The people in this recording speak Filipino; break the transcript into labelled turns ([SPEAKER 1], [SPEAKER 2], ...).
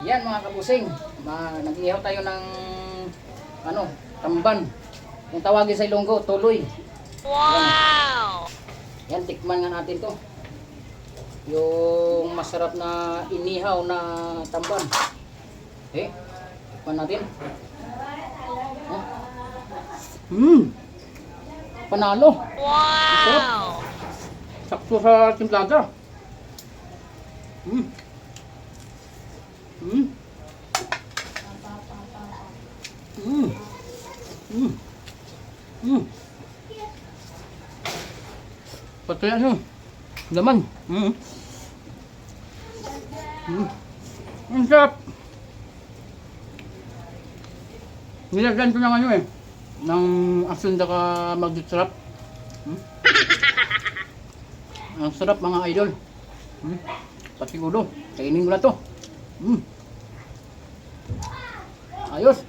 [SPEAKER 1] Yan mga kabusing, nag-ihaw tayo ng tamban. Yung tawagin sa Ilonggo, tuloy. Wow! Yan, tikman nga natin to. Yung masarap na inihaw na tamban. Okay, tikman natin. Panalo. Wow! Sakto sa timplada. Patuloy ano? Laman. Ang sarap. Nilagyan ko ng ano eh. Ng asin daka magdit sarap. Ang sarap mga idol. Pati ulo. Kainin ko na to. Ayos.